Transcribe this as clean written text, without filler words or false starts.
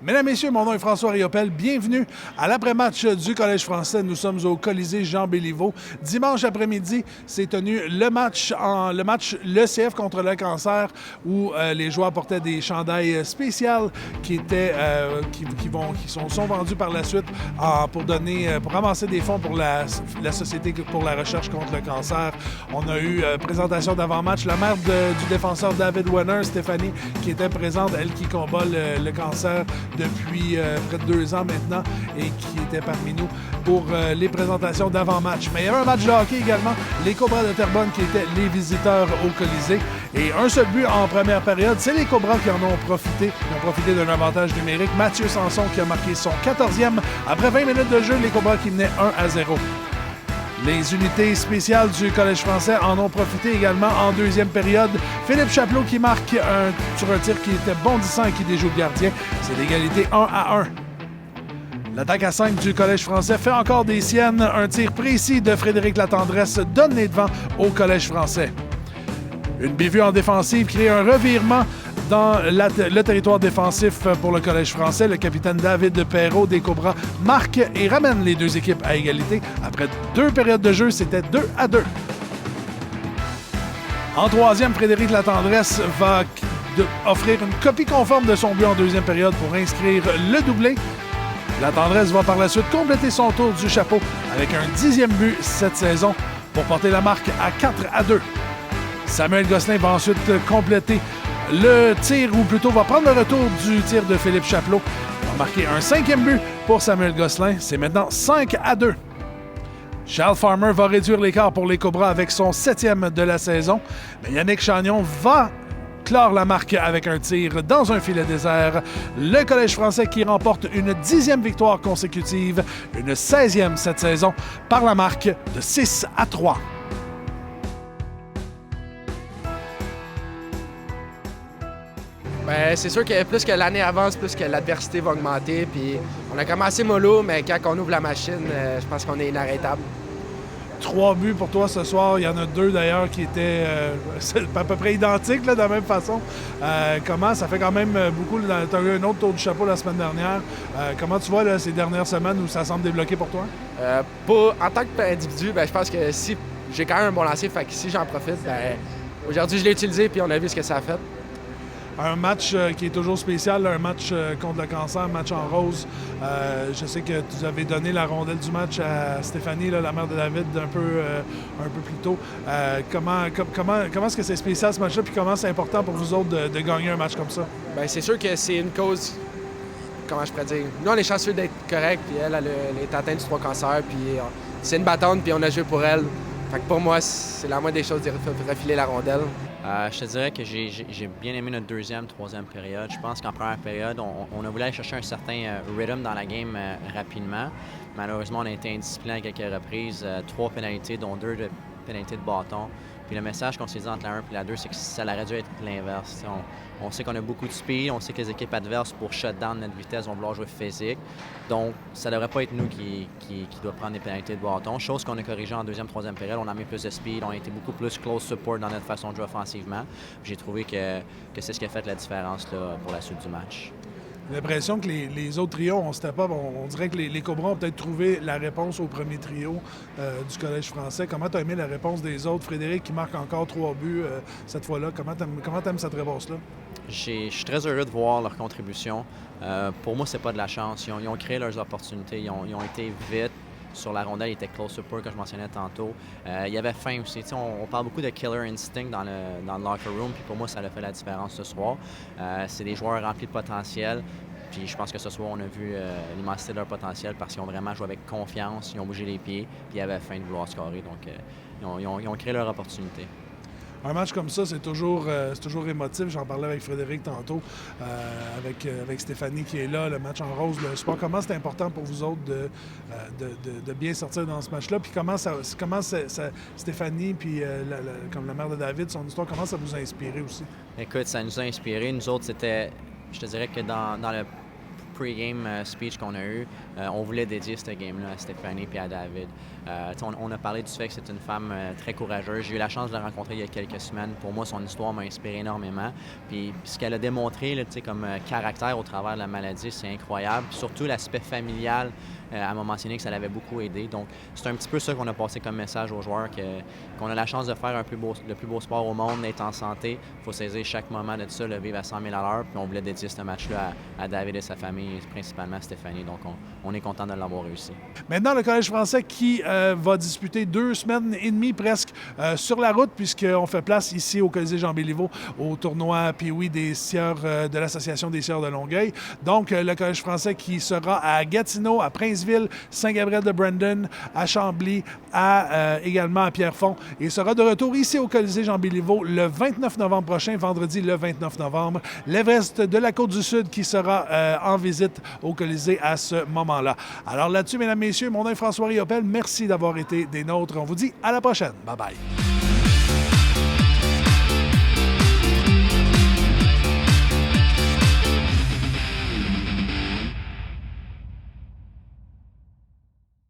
Mesdames, Messieurs, mon nom est François Riopel. Bienvenue à l'après-match du Collège français. Nous sommes au Colisée Jean-Béliveau. Dimanche après-midi, s'est tenu le match l'ECF contre le cancer où les joueurs portaient des chandails spéciales qui sont vendus par la suite pour ramasser des fonds pour la Société pour la recherche contre le cancer. On a eu présentation d'avant-match. La mère du défenseur David Wenner, Stéphanie, qui était présente, elle qui combat le cancer depuis près de 2 ans maintenant et qui était parmi nous pour les présentations d'avant-match. Mais il y avait un match de hockey également, les Cobras de Terrebonne qui étaient les visiteurs au Colisée. Et un seul but en première période, c'est les Cobras qui en ont profité. Ils ont profité d'un avantage numérique. Mathieu Sanson qui a marqué son 14e. Après 20 minutes de jeu, les Cobras qui menaient 1-0. Les unités spéciales du Collège français en ont profité également en deuxième période. Philippe Chapelot qui marque sur un tir qui était bondissant et qui déjoue le gardien. C'est l'égalité 1-1. L'attaque à 5 du Collège français fait encore des siennes. Un tir précis de Frédéric Latendresse donne les devants au Collège français. Une bévue en défensive crée un revirement dans le territoire défensif pour le Collège français. Le capitaine David Perrault des Cobras marque et ramène les deux équipes à égalité. Après 2 périodes de jeu, c'était 2-2. En troisième, Frédéric Latendresse va offrir une copie conforme de son but en deuxième période pour inscrire le doublé. Latendresse va par la suite compléter son tour du chapeau avec un 10e but cette saison pour porter la marque à 4-2. Samuel Gosselin va ensuite compléter le tir, ou plutôt va prendre le retour du tir de Philippe Chapelot. Il va marquer un 5e but pour Samuel Gosselin. C'est maintenant 5-2. Charles Farmer va réduire l'écart pour les Cobras avec son 7e de la saison. Mais Yannick Chagnon va clore la marque avec un tir dans un filet désert. Le Collège français qui remporte une 10e victoire consécutive, une 16e cette saison, par la marque de 6-3. Bien, c'est sûr que plus que l'année avance, plus que l'adversité va augmenter. Puis on a commencé mollo, mais quand on ouvre la machine, je pense qu'on est inarrêtable. 3 buts pour toi ce soir. Il y en a 2 d'ailleurs qui étaient à peu près identiques là, de la même façon. Comment ça fait quand même beaucoup. Tu as eu un autre tour du chapeau la semaine dernière. Comment tu vois là, ces dernières semaines où ça semble débloqué pour toi? En tant qu'individu, je pense que si j'ai quand même un bon lancer, fait que si j'en profite, aujourd'hui je l'ai utilisé puis on a vu ce que ça a fait. Un match qui est toujours spécial, un match contre le cancer, un match en rose. Je sais que tu avais donné la rondelle du match à Stéphanie, là, la mère de David, un peu plus tôt. Comment est-ce que c'est spécial ce match-là, puis comment c'est important pour vous autres de gagner un match comme ça? Bien, c'est sûr que c'est une cause, comment je pourrais dire, nous on est chanceux d'être corrects, puis elle est atteinte du 3 cancers, puis c'est une battante, puis on a joué pour elle. Fait que pour moi, c'est la moindre des choses de refiler la rondelle. Je te dirais que j'ai bien aimé notre 2e, 3e période. Je pense qu'en première période, on a voulu aller chercher un certain rhythm dans la game rapidement. Malheureusement, on a été indiscipliné à quelques reprises. 3 pénalités, dont 2 de pénalités de bâton. Puis le message qu'on s'est dit entre la 1 et la 2, c'est que ça aurait dû être l'inverse. On sait qu'on a beaucoup de speed, on sait que les équipes adverses, pour shut down notre vitesse, vont vouloir jouer physique. Donc, ça ne devrait pas être nous qui doit prendre des pénalités de bâton. Chose qu'on a corrigée en 2e, 3e période. On a mis plus de speed, on a été beaucoup plus close support dans notre façon de jouer offensivement. J'ai trouvé que c'est ce qui a fait la différence là, pour la suite du match. J'ai l'impression que les autres trios, on step up. On dirait que les Cobras ont peut-être trouvé la réponse au premier trio du Collège français. Comment tu as aimé la réponse des autres? Frédéric qui marque encore 3 buts cette fois-là. Comment tu aimes cette réponse-là? Je suis très heureux de voir leur contribution. Pour moi, c'est pas de la chance. Ils ont créé leurs opportunités. Ils ont été vite sur la rondelle. Ils étaient close support, comme je mentionnais tantôt. Il y avait faim aussi. On parle beaucoup de killer instinct dans le locker room. Puis pour moi, ça a fait la différence ce soir. C'est des joueurs remplis de potentiel. Puis je pense que ce soir, on a vu l'immensité de leur potentiel parce qu'ils ont vraiment joué avec confiance. Ils ont bougé les pieds. Puis il y avait faim de vouloir scorer. Donc, ils ont créé leur opportunité. Un match comme ça, c'est toujours émotif. J'en parlais avec Frédéric tantôt, avec Stéphanie qui est là, le match en rose. Le sport, comment c'est important pour vous autres de bien sortir dans ce match-là? Puis comment Stéphanie, puis comme la mère de David, son histoire, comment ça vous a inspiré aussi? Écoute, ça nous a inspiré. Nous autres, c'était, je te dirais que dans le pre-game speech qu'on a eu, on voulait dédier ce game-là à Stéphanie et à David. On a parlé du fait que c'est une femme très courageuse. J'ai eu la chance de la rencontrer il y a quelques semaines. Pour moi, son histoire m'a inspiré énormément. Puis ce qu'elle a démontré là, comme caractère au travers de la maladie, c'est incroyable. Puis surtout l'aspect familial, elle m'a mentionné que ça l'avait beaucoup aidé. Donc c'est un petit peu ça qu'on a passé comme message aux joueurs, qu'on a la chance de faire le plus beau sport au monde, d'être en santé. Il faut saisir chaque moment de ça, le vivre à 100 000 à l'heure. Puis on voulait dédier ce match-là à David et sa famille, et principalement à Stéphanie. Donc on est content de l'avoir réussi. Maintenant, le Collège français qui va disputer 2 semaines et demie presque sur la route, puisqu'on fait place ici au Colisée Jean Béliveau au tournoi Pee-Wee des sieurs de l'Association des sieurs de Longueuil. Donc, le Collège français qui sera à Gatineau, à Princeville, Saint-Gabriel-de-Brandon, à Chambly, également à Pierrefonds, et sera de retour ici au Colisée Jean Béliveau le 29 novembre prochain, vendredi le 29 novembre. L'Everest de la Côte-du-Sud qui sera en visite au Colisée à ce moment-là. Alors là-dessus, mesdames, messieurs, mon nom est François Riopel. Merci d'avoir été des nôtres. On vous dit à la prochaine. Bye bye.